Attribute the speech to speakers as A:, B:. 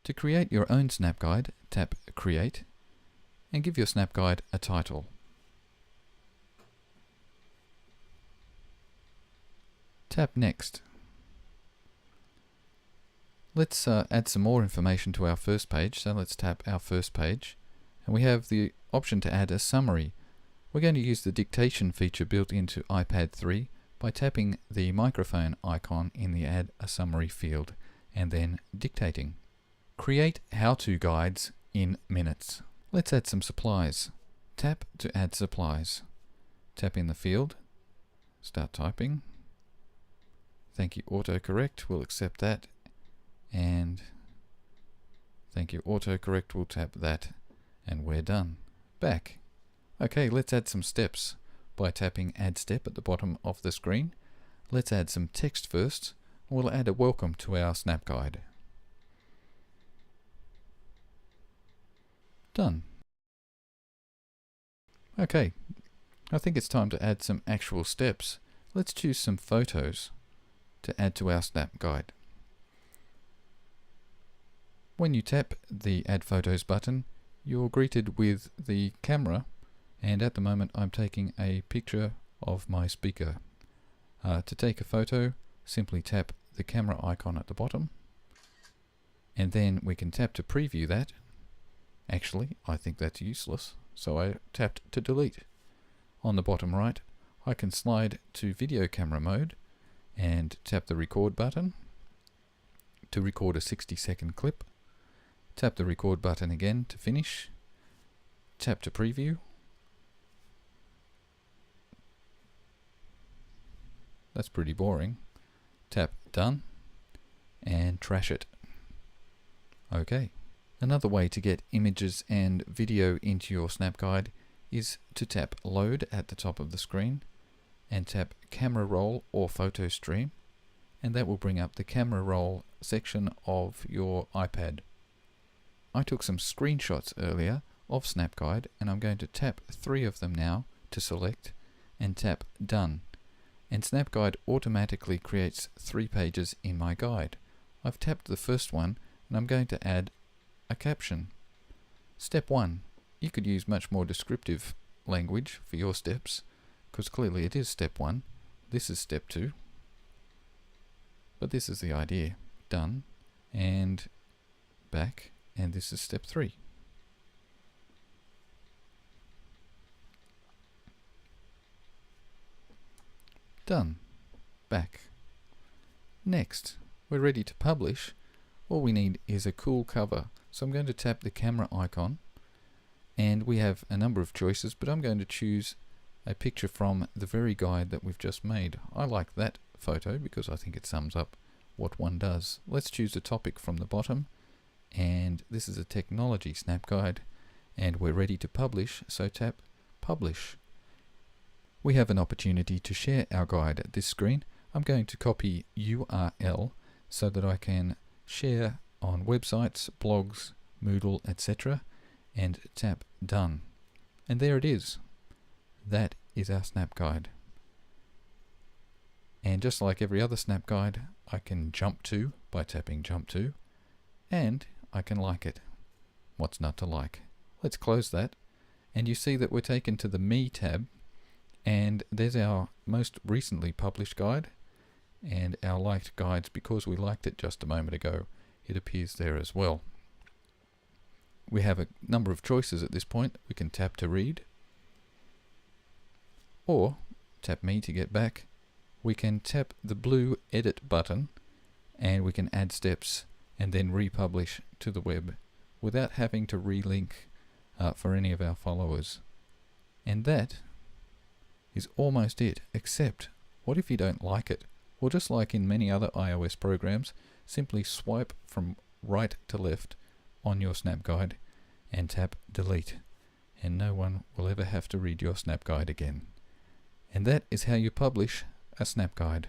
A: To create your own Snapguide, tap Create and give your Snapguide a title. Tap Next. Let's add some more information to our first page, so let's tap our first page, and we have the option to add a summary. We're going to use the dictation feature built into iPad 3 by tapping the microphone icon in the Add a Summary field and then dictating. Create how-to guides in minutes. Let's add some supplies. Tap to add supplies. Tap in the field, start typing. Thank you autocorrect, we'll accept that. And thank you autocorrect, we'll tap that and we're done. Back. Okay, let's add some steps by tapping Add Step at the bottom of the screen. Let's add some text first. We'll add a welcome to our Snapguide. Done. Okay, I think it's time to add some actual steps. Let's choose some photos to add to our Snapguide. When you tap the Add Photos button, you're greeted with the camera, and at the moment I'm taking a picture of my speaker. To take a photo, simply tap the camera icon at the bottom, and then we can tap to preview that. Actually, I think that's useless, so I tapped to delete. On the bottom right, I can slide to video camera mode and tap the record button to record a 60-second clip. Tap the record button again to finish. Tap to preview. That's pretty boring. Tap done and trash it. Okay. Another way to get images and video into your Snapguide is to tap load at the top of the screen and tap camera roll or photo stream, and that will bring up the camera roll section of your iPad. I took some screenshots earlier of Snapguide, and I'm going to tap 3 of them now to select and tap done. And Snapguide automatically creates 3 pages in my guide. I've tapped the first one and I'm going to add a caption. Step 1. You could use much more descriptive language for your steps, because clearly it is step 1. This is step 2. But this is the idea. Done. And back. And this is step 3. Done. Back. Next, we're ready to publish. All we need is a cool cover. So I'm going to tap the camera icon, and we have a number of choices, but I'm going to choose a picture from the very guide that we've just made. I like that photo because I think it sums up what one does. Let's choose a topic from the bottom, and this is a technology Snapguide, and we're ready to publish, so tap Publish. We have an opportunity to share our guide at this screen. I'm going to copy URL so that I can share on websites, blogs, Moodle, etc., and tap Done. And there it is. That is our Snapguide. And just like every other Snapguide, I can jump to by tapping Jump to, and I can like it. What's not to like? Let's close that, and you see that we're taken to the Me tab, and there's our most recently published guide and our liked guides. Because we liked it just a moment ago, it appears there as well. We have a number of choices at this point. We can tap to read, or tap Me to get back. We can tap the blue Edit button, and we can add steps and then republish to the web without having to relink for any of our followers. And that is almost it, except what if you don't like it? Well, just like in many other iOS programs, simply swipe from right to left on your Snapguide and tap Delete, and no one will ever have to read your Snapguide again. And that is how you publish a Snapguide.